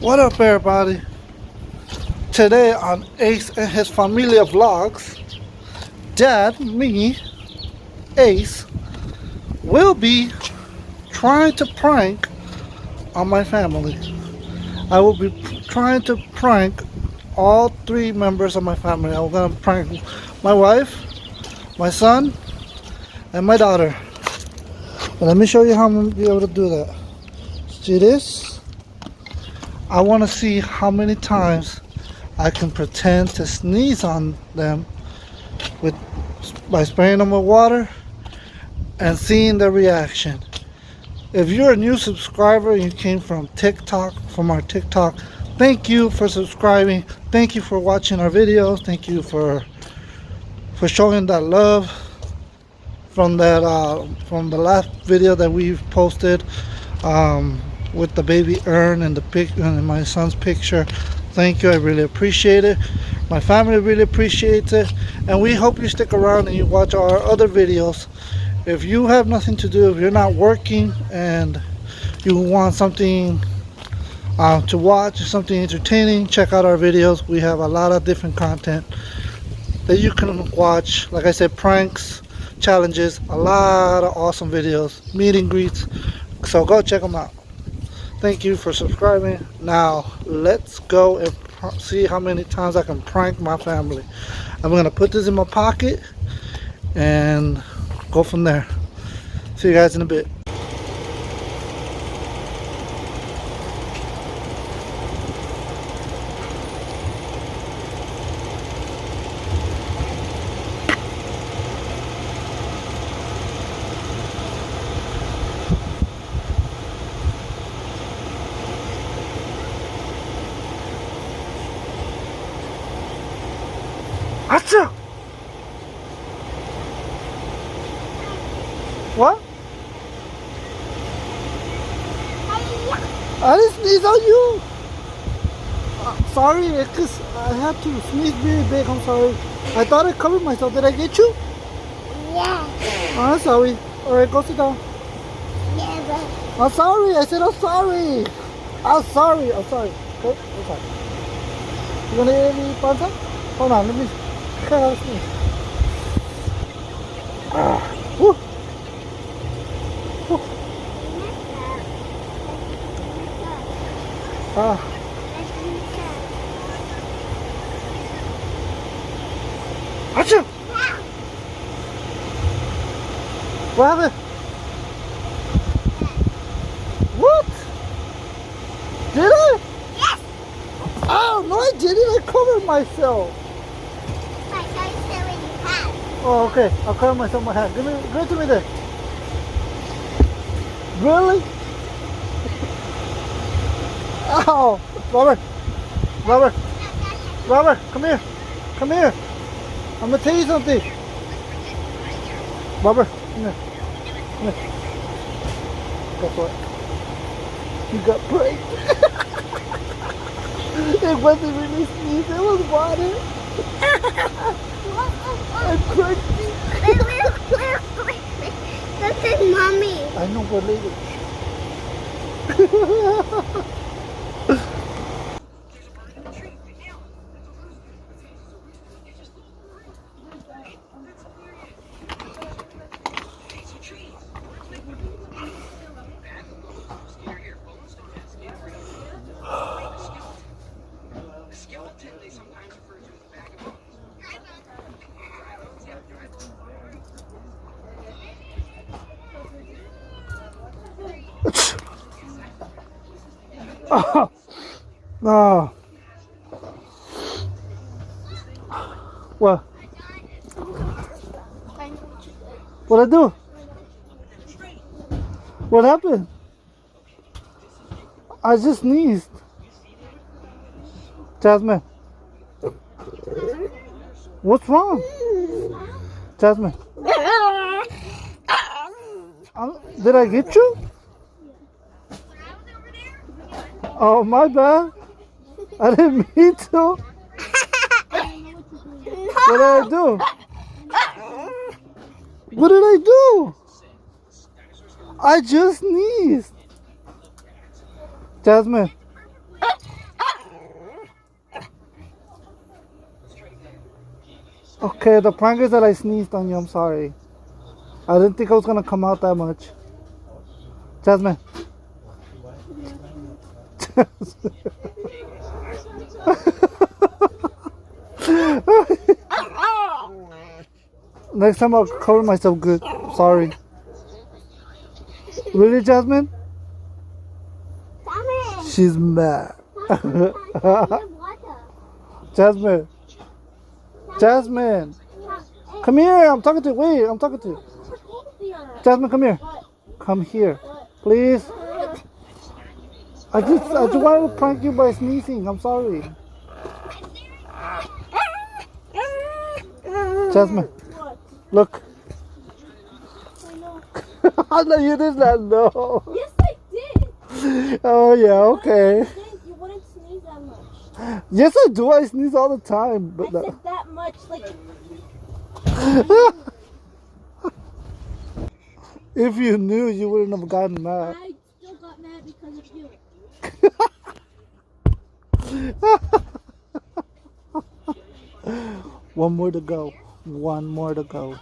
What up, everybody? Today on Ace and His Familia Vlogs, Dad, me, Ace, will be trying to prank on my family. I will be trying to prank all three members of my family. I'm gonna prank my wife, my son, and my daughter. But let me show you how I'm gonna be able to do that. See this? I want to see how many times I can pretend to sneeze on them by spraying them with water and seeing the reaction. If you're a new subscriber and you came from our TikTok, thank you for subscribing. Thank you for watching our videos. Thank you for showing that love from the last video that we've posted. With the baby urn and and my son's picture. Thank you, I really appreciate it. My family really appreciates it, and we hope you stick around and you watch our other videos. If you have nothing to do, if you're not working and you want something to watch, something entertaining, check out our videos. We have a lot of different content that you can watch. Like I said, pranks, challenges, a lot of awesome videos, meet and greets, so go check them out. Thank you for subscribing. Now let's go and see how many times I can prank my family. I'm gonna put this in my pocket and go from there. See you guys in a bit. Achoo! What? I didn't sneeze on you. Sorry, because I had to sneeze really big. I'm sorry. I thought I covered myself. Did I get you? Yeah. I'm sorry. Alright, go sit down. Yeah, but... I'm sorry. I said I'm sorry. I'm sorry. I'm sorry. Okay, I'm sorry. You gonna eat any pizza? Hold on, let me... Woo. Woo. Achoo! What happened? What? Did I? Yes! Oh, no, I didn't. I covered myself. Oh, okay. I'll cover myself my hand. Give it to me then. Really? Ow! Robert, come here. Come here. I'm gonna tell you something. Robert, come here. Come here. Guess what? You got pranked. It wasn't really sneeze, it was water. I pranked you. That's his mommy. I know, but later. Oh. What? What'd I do? What happened? I just sneezed. Jasmine. What's wrong? Jasmine. Did I get you? Oh, my bad. I didn't mean to. What did I do? What did I do? I just sneezed. Jasmine. Okay, the prank is that I sneezed on you. I'm sorry. I didn't think I was gonna come out that much. Jasmine. Next time I'll cover myself good. Sorry. Really, Jasmine? She's mad. Jasmine. Jasmine. Come here. I'm talking to you. Wait, I'm talking to you. Jasmine, come here. Come here. Please. I just wanted to prank you by sneezing. I'm sorry. Jasmine. Look. I know you did not know. Yes, I did. Oh, yeah, okay. You wouldn't sneeze that much. Yes, I do. I sneeze all the time. But I said that much, like... If you knew, you wouldn't have gotten mad. I still got mad because of you. One more to go. One more to go.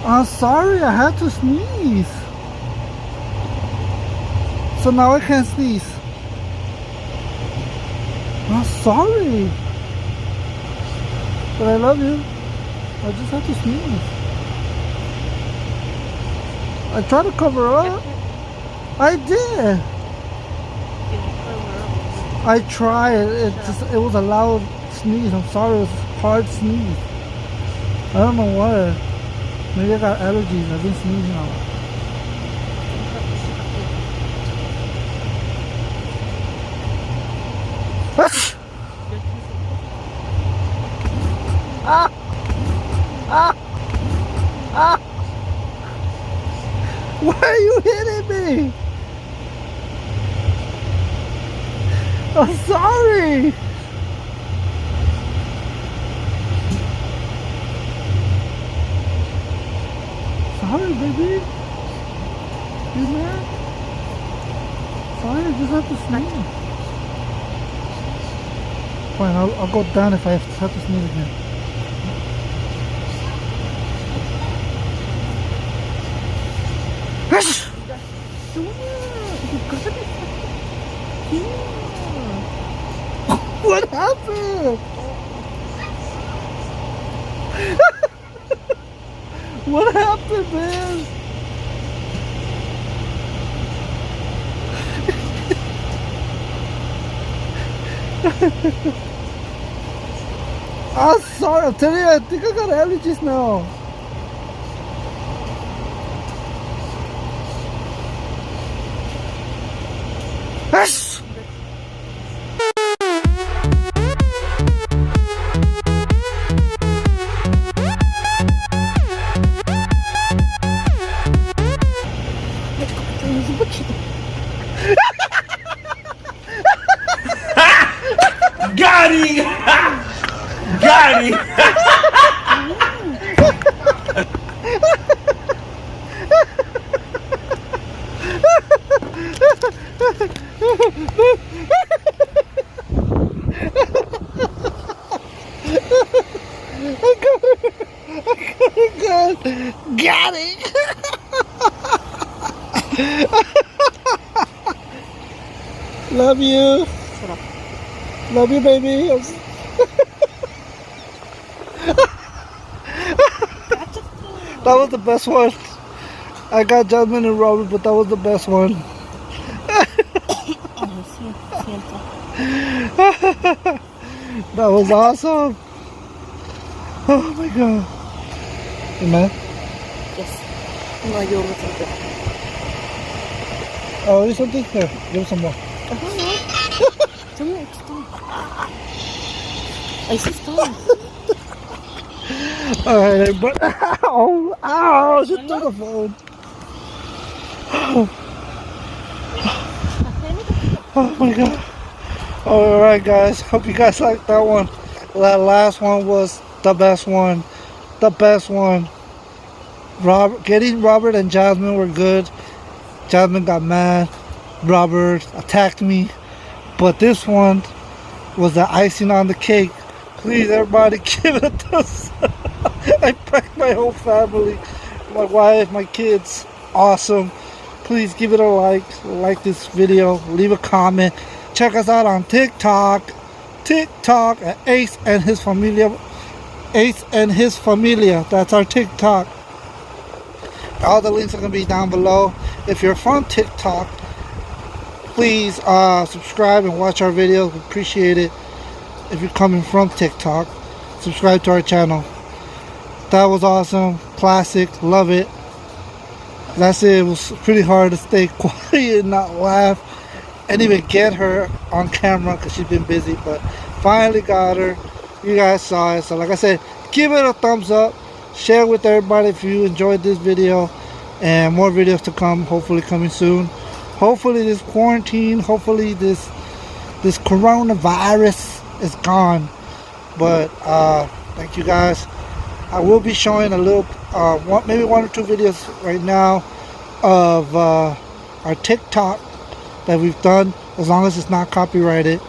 I'm sorry, I had to sneeze. So now I can't sneeze. I'm sorry. But I love you. I just had to sneeze. I tried to cover up. I did. I tried. It was a loud sneeze. I'm sorry. It was a hard sneeze. I don't know why. Maybe I got allergies. I've been sneezing a lot. Why are you hitting me? I'm sorry. Sorry, baby. You mad? Sorry, I just have to sneeze. Fine, I'll go down if I have to sneeze again. What happened? What happened, man? I'm sorry, I'm telling you, I think I got allergies now. Got him! Got him! Good. Got it. Love you. Love you, baby. That was the best one. I got Jasmine and Robert, but that was the best one. That was awesome. Oh my god. Amen. Yes. No, yo no sé. Oh, is something? Here, give some more. Ahí sí está. Alright, but ow, ow, she took the phone. Oh my god. Alright guys, hope you guys liked that one. That last one was the best one. The best one. Getting Robert and Jasmine were good. Jasmine got mad. Robert attacked me. But this one was the icing on the cake. Please everybody give it a thumbs up. I pranked my whole family. My wife, my kids. Awesome. Please give it a like this video, leave a comment. Check us out on TikTok at Ace and His Familia. Ace and His Familia. That's our TikTok. All the links are going to be down below. If you're from TikTok, please subscribe and watch our videos. We appreciate it. If you're coming from TikTok, subscribe to our channel. That was awesome. Classic. Love it. That's it. It was pretty hard to stay quiet and not laugh and even get her on camera because she's been busy, but finally got her. You guys saw it. So like I said, give it a thumbs up, share with everybody if you enjoyed this video, and more videos to come, hopefully coming soon. Hopefully this quarantine, hopefully this coronavirus is gone. But thank you guys. I will be showing a little maybe one or two videos right now of our TikTok that we've done, as long as it's not copyrighted.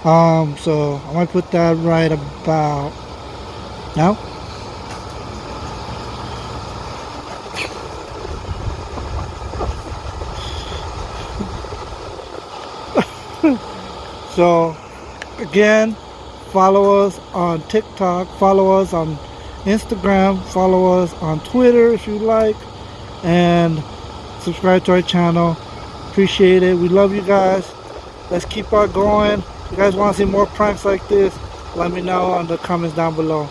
So I might put that right about now. So again, follow us on TikTok, follow us on Instagram, follow us on Twitter if you like, and subscribe to our channel. Appreciate it. We love you guys. Let's keep on going. If you guys want to see more pranks like this, let me know in the comments down below.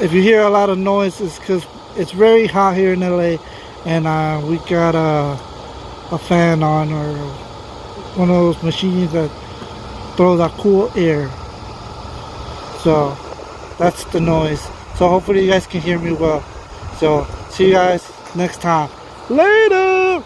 If you hear a lot of noise, it's because it's very hot here in LA, and we got a fan on, or one of those machines that throws out cool air. So that's the noise. So hopefully you guys can hear me well. So see you guys next time. Later.